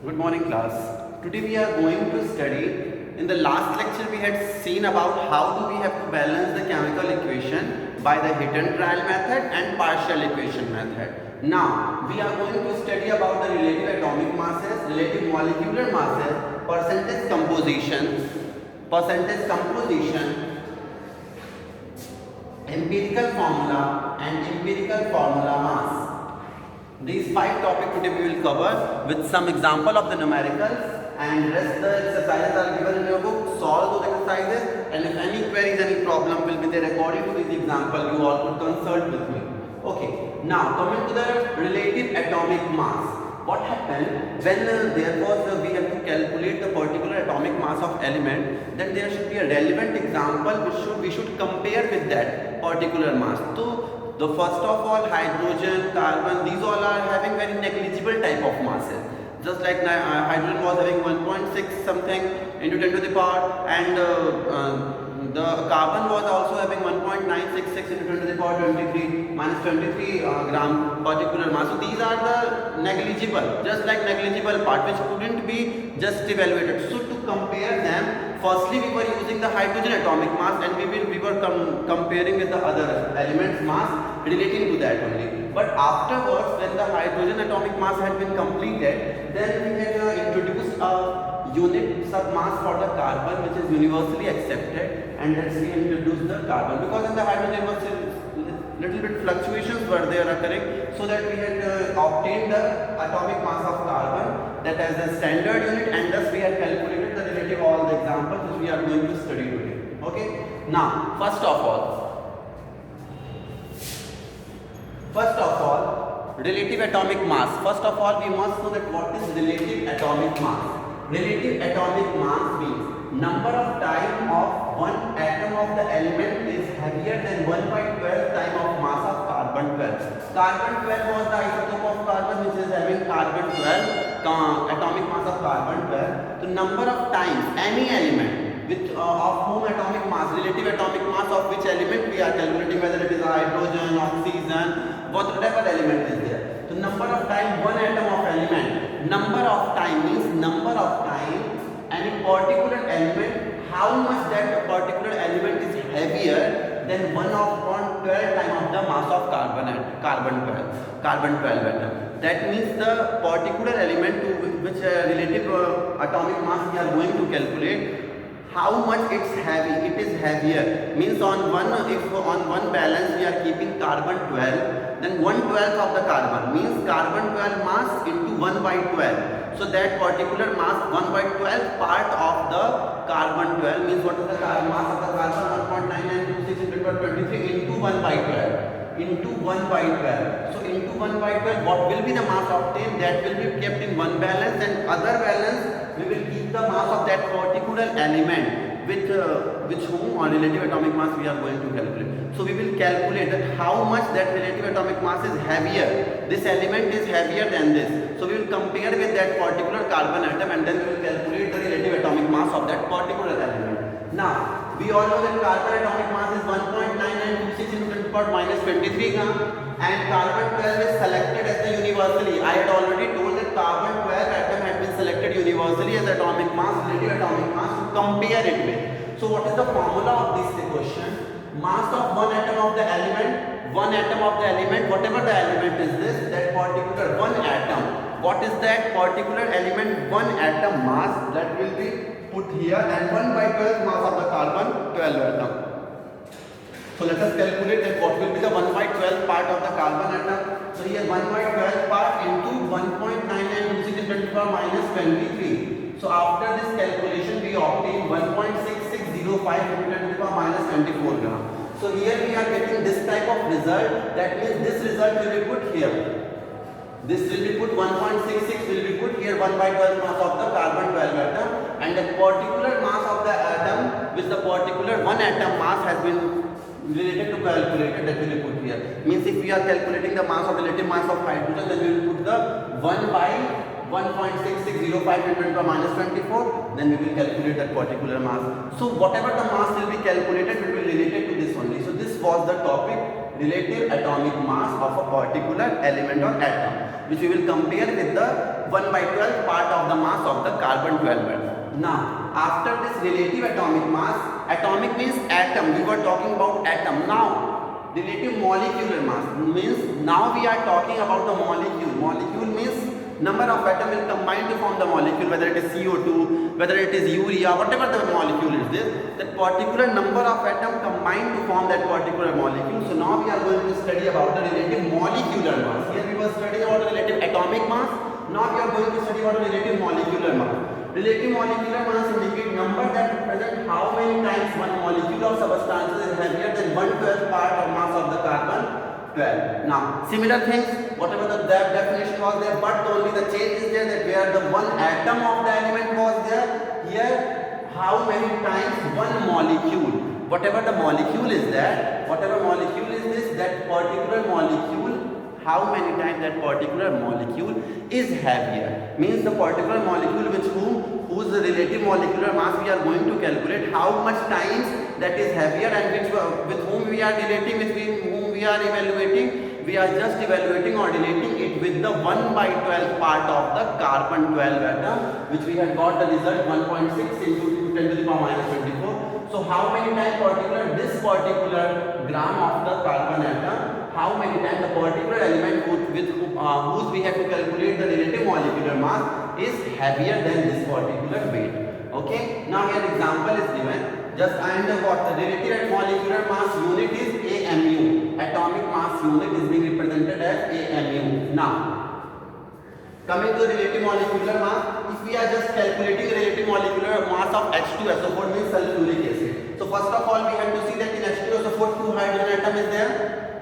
Good morning, class. Today we are going to study. In the last lecture we had seen about how do we have to balance the chemical equation by the hit and trial method and partial equation method. Now we are going to study about the relative atomic masses, relative molecular masses, percentage composition, empirical formula and empirical formula mass. These 5 topics today we will cover with some example of the numericals, and rest the exercises are given in your book. Solve those exercises, and if any queries, any problem will be there according to this example, you all could consult with me. Okay, now coming to the relative atomic mass. What happened when we have to calculate the particular atomic mass of element, then there should be a relevant example which we should compare with that particular mass. So the first of all, hydrogen, carbon, these all are having very negligible type of masses. Just like hydrogen was having 1.6 something into 10 to the power, and the carbon was also having 1.966 into 10 to the power 23 minus 23 gram particular mass. So these are the negligible, just like negligible part which couldn't be just evaluated. So to compare them, firstly we were using the hydrogen atomic mass, and we were comparing with the other elements mass relating to that only. But afterwards, when the hydrogen atomic mass had been completed, then we had introduced a unit submass for the carbon which is universally accepted, and let's we introduce the carbon, because in the hydrogen was little bit fluctuations were there occurring, so that we had obtained the atomic mass of carbon that as a standard unit, and thus we had calculated the relative all the examples which we are going to study today. Okay, now first of all, relative atomic mass. First of all, we must know that what is relative atomic mass. Relative atomic mass means number of time of one atom of the element is heavier than 1/12 time of mass of carbon 12. Carbon 12 was the isotope of carbon which is having carbon 12, atomic mass of carbon 12. The number of times any element with of whom atomic mass, relative atomic mass of which element we are calculating, whether it is hydrogen, oxygen, whatever element is there. So number of time one atom of element, number of time means number of time any particular element, how much that particular element is heavier than 1/12 time of the mass of carbon 12 atom. That means the particular element to which relative atomic mass we are going to calculate, how much it's heavy, it is heavier means if on one balance we are keeping carbon 12, then 1/12 of the carbon means carbon 12 mass into 1/12. So that particular mass 1/12 part of the carbon 12 means what is the mass of the carbon 1.9926 into 23 into 1/12 into 1/12. So into 1/12 what will be the mass obtained, that will be kept in one balance, and other balance we will keep the mass of that particular element with which whom or relative atomic mass we are going to calculate. So we will calculate that how much that relative atomic mass is heavier. This element is heavier than this. So we will compare with that particular carbon atom, and then we will calculate the relative atomic mass of that particular element. Now we all know that carbon atomic mass is 1.9926 into 10 to the power minus 23 gram, and carbon 12 is selected as the universally. I had already told that carbon 12 atom had been selected universally as atomic mass, relative atomic mass to compare it with. So what is the formula of this equation? Mass of one atom of the element, whatever the element is this, that particular one atom. What is that particular element? One atom mass that will be put here, and 1/12 mass of the carbon 12 atom. So let us calculate that what will be the 1/12 part of the carbon atom. So here 1/12 part into 1.9926 into 10 to the power minus 23. So after this calculation we obtain 1.6605 into 10 to the power minus 24 gram. So here we are getting this type of result. That means this result will be put here. This will be put 1.66 will be put here, 1/12 mass of the carbon 12 atom, and the particular mass of the atom which the particular one atom mass has been related to calculated, that will be put here. Means if we are calculating the mass of relative mass of hydrogen, then we will put the 1 by 1.6605 into 10 to the minus 24, then we will calculate that particular mass. So whatever the mass will be calculated will be related to this only. So this was the topic relative atomic mass of a particular element or atom, which we will compare with the 1 by 12 part of the mass of the carbon 12 atom. Now, after this relative atomic mass, atomic means atom, we were talking about atom. Now, relative molecular mass means now we are talking about the molecule. Molecule means number of atoms will combine to form the molecule, whether it is CO2, whether it is urea, whatever the molecule is this, that particular number of atoms combine to form that particular molecule. So now we are going to study about the relative molecular mass. Here we were studying about the relative atomic mass. Now we are going to study about the relative molecular mass. Relative molecular mass indicate number that represent how many times one molecule of substance is heavier than 1/12 part of mass of the carbon 12. Now, similar things, whatever the definition was there, but only the change is there that where the one atom of the element was there, here how many times one molecule, whatever the molecule is there, whatever molecule is this, that particular molecule, how many times that particular molecule is heavier. Means the particular molecule whose relative molecular mass we are going to calculate, how much times that is heavier, and with whom we are relating, with whom we are evaluating. We are just evaluating or relating it with the 1 by 12 part of the carbon 12 atom, which we have got the result 1.6 into 10 to the power minus 24. So how many times this particular gram of the carbon atom, how many times the particular element whose we have to calculate the relative molecular mass is heavier than this particular weight. Okay, now here example is given. Just and what the relative molecular mass unit is AMU. Atomic mass unit is being represented as AMU. Now, coming to relative molecular mass, if we are just calculating relative molecular mass of H2SO4 means sulfuric acid. So first of all, we have to see that in H2SO4 2 hydrogen atom is there,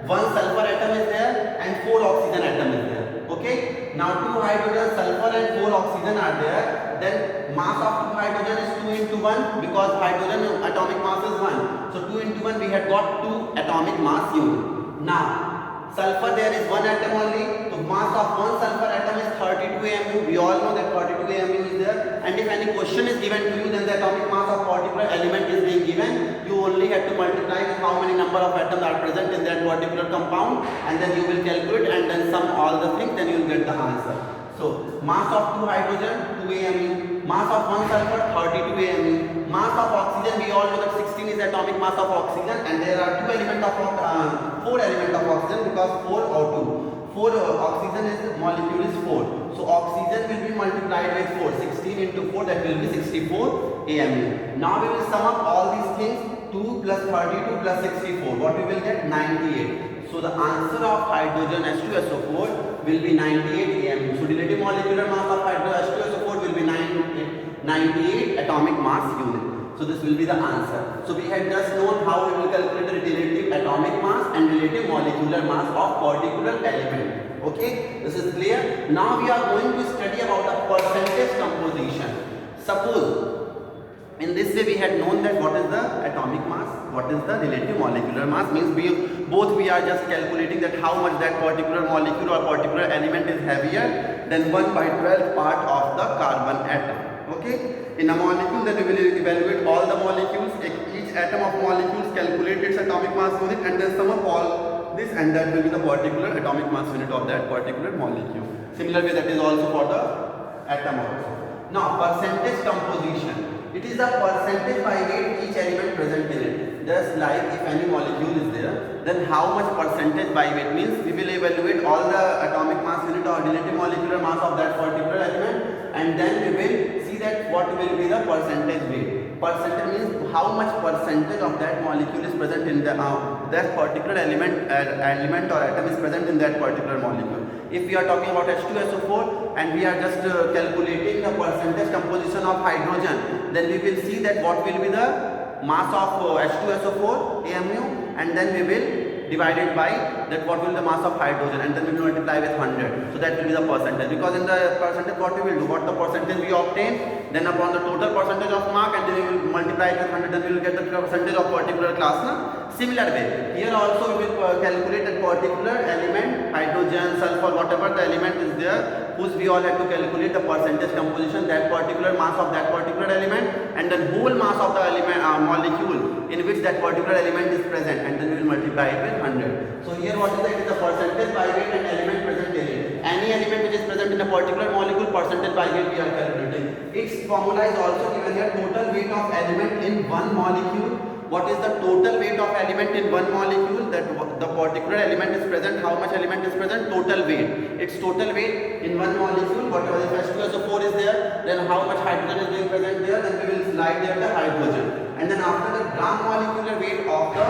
1 sulfur atom is there, and 4 oxygen atom is there. Okay. Now 2 hydrogen, sulfur, and 4 oxygen are there. Then mass of 2 hydrogen is 2 into 1 because hydrogen atomic mass is 1. So 2 into 1 we have got 2 atomic mass unit. Now sulfur there is 1 atom only. So mass of 1 sulfur atom is 32 AMU. We all know that 32 AMU is there. And if any question is given to you, then the atomic mass of particular element is being given. You only have to multiply with how many number of atoms are present in that particular compound, and then you will calculate and then sum all the things, then you will get the answer. So mass of 2 hydrogen 2 AMU, mass of 1 sulfur 32 AMU, mass of oxygen we all know that 16 is atomic mass of oxygen, and there are 4 elements of oxygen because 4 O2. 4 oxygen is molecule is 4. So oxygen will be multiplied with 4. 16 into 4, that will be 64 AMU. Now we will sum up all these things. 2 plus 32 plus 64. What we will get? 98. So the answer of hydrogen H2SO4 will be 98 AMU. So relative molecular mass of hydrogen H2SO4 will be 98 atomic mass unit. So this will be the answer. So we had just known how we will calculate the relative atomic mass and relative molecular mass of particular element. Okay, this is clear. Now we are going to study about the percentage composition. Suppose in this way we had known that what is the atomic mass, what is the relative molecular mass, means we are just calculating that how much that particular molecule or particular element is heavier than 1 by 12 part of the carbon atom. Okay, in a molecule, then we will evaluate all the molecules, each atom of molecules, calculate its atomic mass unit, and then sum up all this, and that will be the particular atomic mass unit of that particular molecule. Similarly, that is also for the atom also. Now percentage composition. It is the percentage by weight each element present in it. Just like if any molecule is there, then how much percentage by weight, means we will evaluate all the atomic mass unit or relative molecular mass of that particular element, and then we will see that what will be the percentage weight. Percentage means how much percentage of that molecule is present in the that particular element or atom is present in that particular molecule. If we are talking about H2SO4 and we are just calculating the percentage composition of hydrogen, then we will see that what will be the mass of H2SO4 AMU, and then we will divide it by that what will be the mass of hydrogen, and then we will multiply with 100. So that will be the percentage, because in the percentage what we will do, what the percentage we obtain, then upon the total percentage of mark, and then we will multiply it with 100, then we will get the percentage of particular class. Similar way, here also we will calculate a particular element, hydrogen, sulfur, whatever the element is there, whose we all have to calculate the percentage composition, that particular mass of that particular element, and then whole mass of the element molecule in which that particular element is present, and then we will multiply it with 100. So here what is that? It is the percentage by weight and element present in it. Any element which is present in a particular molecule, percentage by weight we are calculating. Its formula is also given here, total weight of element in one molecule. What is the total weight of element in one molecule? That the particular element is present, how much element is present? Total weight. Its total weight in one molecule, whatever the H2SO4 is there, then how much hydrogen is being present there, then we will slide there the hydrogen. And then after the gram molecular weight of the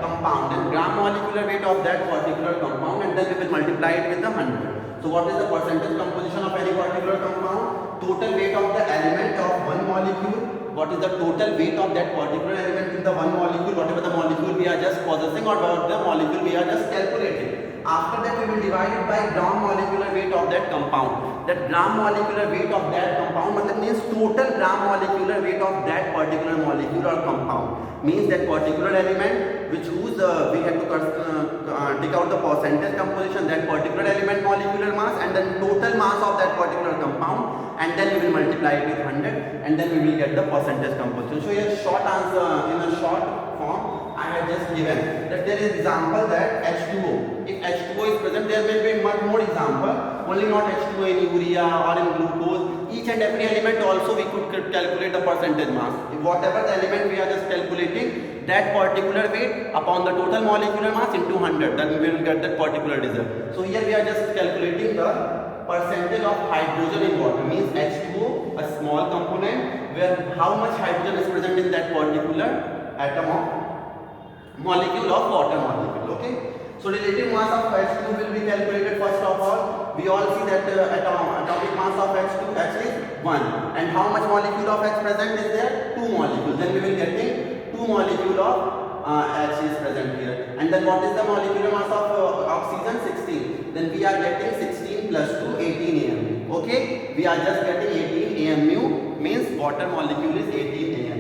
compound, then gram molecular weight of that particular compound, and then we will multiply it with the 100. So what is the percentage composition of any particular compound? Total weight of the element of one molecule. What is the total weight of that particular element in the one molecule, whatever the molecule we are just possessing or what the molecule we are just calculating. After that we will divide it by gram molecular weight of that compound. That gram molecular weight of that compound means total gram molecular weight of that particular molecule or compound. Means that particular element which whose we have to take out the percentage composition, that particular element molecular mass, and then total mass of that particular compound, and then we will multiply it with 100, and then we will get the percentage composition. So here short answer, in a short form I have just given that there is example that H2O. If H2O is present, there will be much more example, only not H2O in urea or in glucose. Each and every element also we could calculate the percentage mass. If whatever the element we are just calculating, that particular weight upon the total molecular mass into 100, then we will get that particular result. So here we are just calculating the percentage of hydrogen in water, means H2O, a small component where how much hydrogen is present in that particular atom of molecule of water molecule. Okay. So relative mass of H2 will be calculated first of all. We all see that atomic mass of H2 actually is 1. And how much molecule of H present is there? 2 molecules. Then we will getting 2 molecule of H is present here. And then what is the molecular mass of oxygen? 16. Then we are getting 16 plus 2, 18 AMU. Okay. We are just getting 18 AMU, means water molecule is 18 AMU.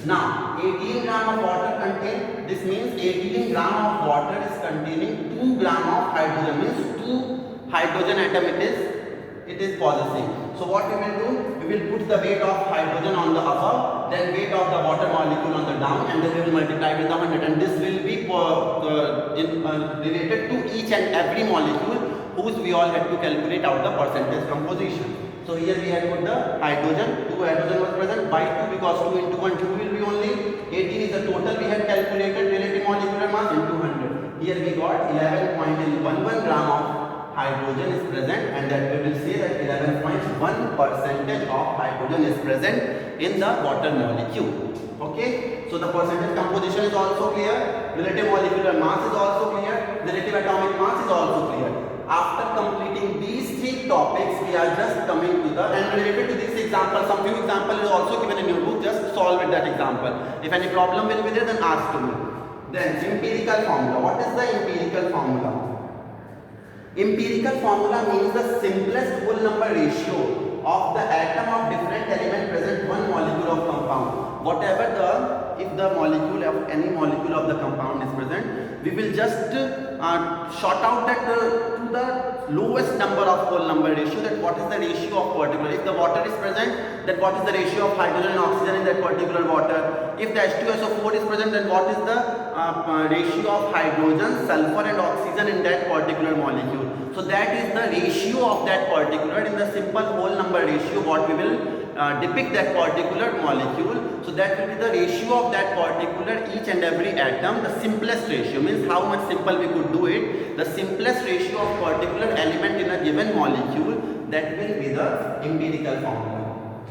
Now 18 gram of water contain, this means 18 gram of water is containing 2 gram of hydrogen, means 2 hydrogen atom it is possessing. So what we will do, we will put the weight of hydrogen on the upper, then weight of the water molecule on the down, and then we will multiply with the 100, and this will be related to each and every molecule whose we all had to calculate out the percentage composition. So here we have put the hydrogen, 2 hydrogen was present by 2 because 2 into 1, 2 will be only, 18 is the total we had calculated relative molecular mass into 100. Here we got 11.11 gram of hydrogen is present, and that we will say that 11.1% of hydrogen is present in the water molecule. Okay, so the percentage composition is also clear, relative molecular mass is also clear, relative atomic mass is also clear. After completing these 3 topics, we are just coming to the, and related to this example, some few example is also given in your book, just solve with that example. If any problem will be there, then ask to me. Then empirical formula. What is the empirical formula? Empirical formula means the simplest whole number ratio of the atom of different element present one molecule of compound. Whatever if the molecule of any molecule of the compound is present, we will just short out that to the lowest number of whole number ratio, that what is the ratio of particular. If the water is present, then what is the ratio of hydrogen and oxygen in that particular water. If the H2SO4 is present, then what is the ratio of hydrogen, sulfur and oxygen in that particular molecule. So that is the ratio of that particular, in the simple whole number ratio what we will depict that particular molecule. So that will be the ratio of that particular each and every atom. The simplest ratio means how much simple we could do it. The simplest ratio of particular element in a given molecule, that will be the empirical formula.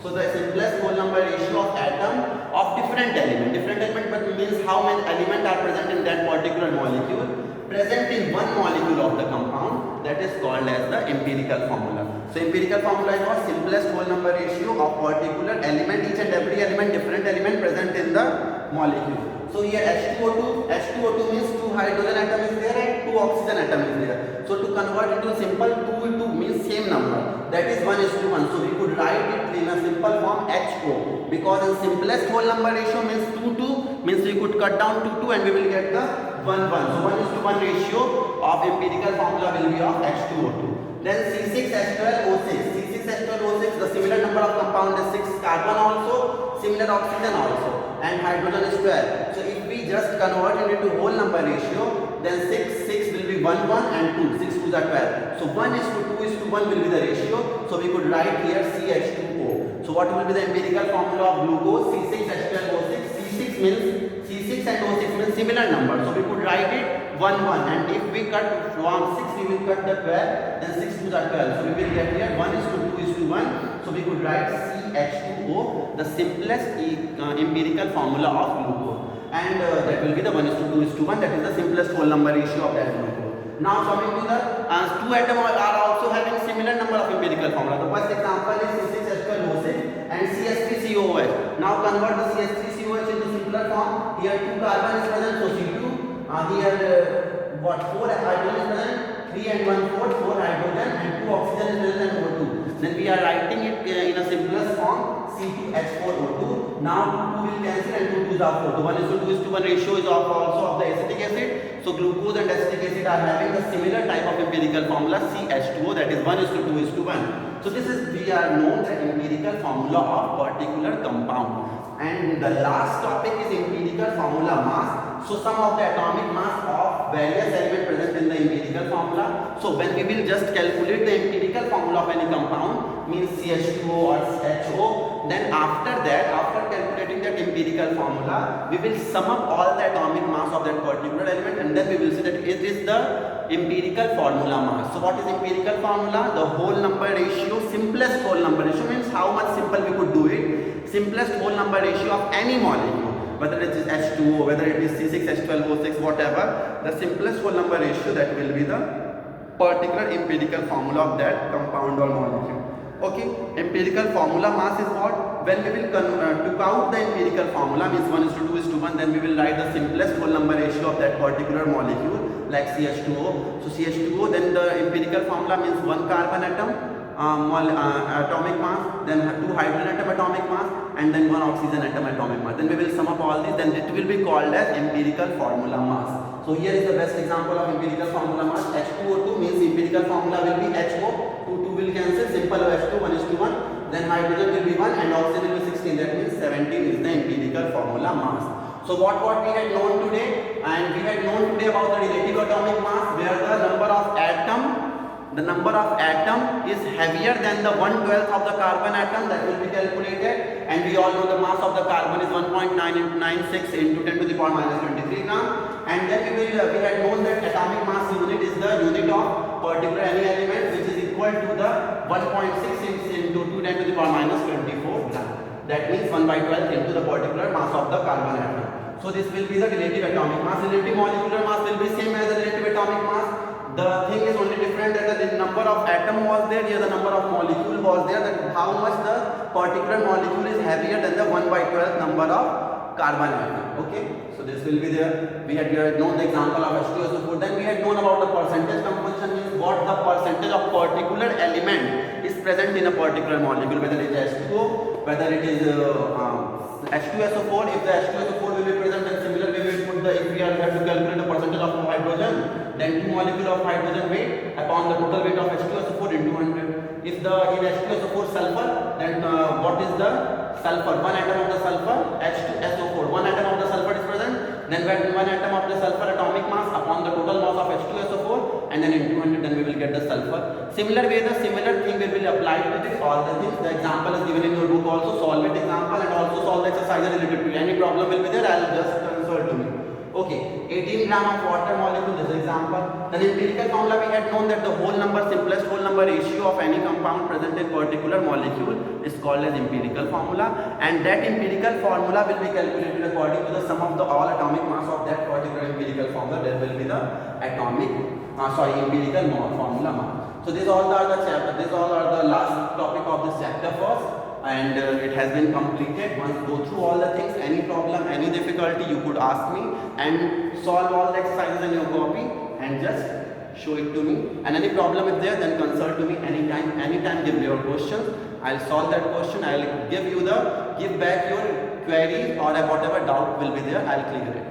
So the simplest whole number ratio of atom of different element. Different element but means how many elements are present in that particular molecule, present in one molecule of the compound, that is called as the empirical formula. So empirical formula is what? Simplest whole number ratio of particular element, each and every element, different element present in the molecule. So here H2O2 means 2 hydrogen atom is there and 2 oxygen atom is there. So to convert into simple, 2 into means same number, that is 1:1. So we could write it in a simple form HO, because in simplest whole number ratio means 2 means we could cut down to 2 and we will get the 1:1. So 1:1 ratio of empirical formula will be of H2O2. Then C6H12O6. C6H12O6, the similar number of compound is 6 carbon also, similar oxygen also. and hydrogen is 12. So if we just convert it into whole number ratio, then 6 will be 1 1 and 2. 6 2s are 12. So 1 is to 2 is to 1 will be the ratio. So we could write here CH2O. So what will be the empirical formula of glucose? C6H12O6. C6 means C6 and O6 means similar number. So we could write it 1 1, and if we cut from 6 we will cut the 12, then 6 2s are 12. So we will get here 1 is to 2 is to 1. So we could write CH2O, the simplest empirical formula of glucose, and that will be the 1 is to 2 is to 1. That is the simplest whole number ratio of that glucose. Now coming to the two atoms are also having similar number of empirical formula. The first example is C6H12O6 and CH3COOH. Now convert the CH3COOH into simpler form. Here 2 carbon is present, so C2. Here 4 hydrogen is present, 3 and 1/4, 4 hydrogen and 2 oxygen is present and O2. Then we are writing it in a simplest form, C2H4O2. Now 2 will cancel and 2 2s are 4. So 1 is to 2 is to 1 ratio is also of the acetic acid. So glucose and acetic acid are having a similar type of empirical formula, CH2O, that is 1 is to 2 is to 1. So this is, we are known the empirical formula of particular compound. And the last topic is empirical formula mass. So sum of the atomic mass of various elements present in the empirical formula. So when we will just calculate the empirical formula of any compound, means CH2O or HO, then after that, after calculating that empirical formula, we will sum up all the atomic mass of that particular element, and then we will see that it is the empirical formula mass. So what is empirical formula? The whole number ratio, simplest whole number ratio, means how much simple we could do it. Simplest whole number ratio of any molecule, whether it is H2O, whether it is C6H12O6, whatever, the simplest whole number ratio, that will be the particular empirical formula of that compound or molecule. Okay, empirical formula mass is what? When we will took out the empirical formula, means 1 is to 2 is to 1, then we will write the simplest whole number ratio of that particular molecule, like CH2O. So CH2O, then the empirical formula means 1 carbon atom, atomic mass, then 2 hydrogen atom atomic mass, and then 1 oxygen atom atomic mass. Then we will sum up all these, then it will be called as empirical formula mass. So here is the best example of empirical formula mass. H2O2 means empirical formula will be HO, 2 will cancel, simple H2, 1 is to 1, then hydrogen will be 1 and oxygen will be 16, that means 17 is the empirical formula mass. So what we had known today, and we had known today about the relative atomic mass, where the number of atom is heavier than the 1/12 of the carbon atom, that will be calculated, and we all know the mass of the carbon is 1.996 into 10 to the power minus 23 gram, and then we had known that atomic mass unit is the unit of particular any element, which is equal to the 1.6 into 10 to the power minus 24 gram. That means 1/12 into the particular mass of the carbon atom. So this will be the relative atomic mass. Relative molecular mass will be same as the relative atomic mass. The thing is only different that the number of atom was there, here the number of molecule was there, that how much the particular molecule is heavier than the 1/12 number of carbon atom. Okay, so this will be there. We had known the example of H2SO4. Then we had known about the percentage composition, means what the percentage of particular element is present in a particular molecule, whether it is H2O, whether it is H2SO4. If the H2SO4 will be present, then similar we will put the, if we have to calculate the percentage of hydrogen, then 2 molecule of hydrogen weight upon the total weight of H2SO4 into 100. If the in H2SO4 sulfur, then what is the sulfur? 1 atom of the sulfur, H2SO4. 1 atom of the sulfur is present, then when 1 atom of the sulfur atomic mass upon the total mass of H2SO4, and then in 200, then we will get the sulfur. Similar way, the similar thing will be applied to this, all the things. The example is given in your book also, solve it example, and also solve the exercise related to it. Any problem will be there, I will just consult to me. Okay, 18 gram of water molecule, this is example. Then empirical formula, we had known that the whole number, simplest whole number ratio of any compound present in particular molecule is called as empirical formula, and that empirical formula will be calculated according to the sum of the all atomic mass of that particular empirical formula. There will be the empirical formula mass. So these all are the chapter, these all are the last topic of this chapter first. And it has been completed. Once go through all the things, any problem, any difficulty, you could ask me and solve all the exercises in your copy and just show it to me. And any problem is there, then consult to me anytime give me your questions. I'll solve that question, I'll give back your query or whatever doubt will be there, I'll clear it.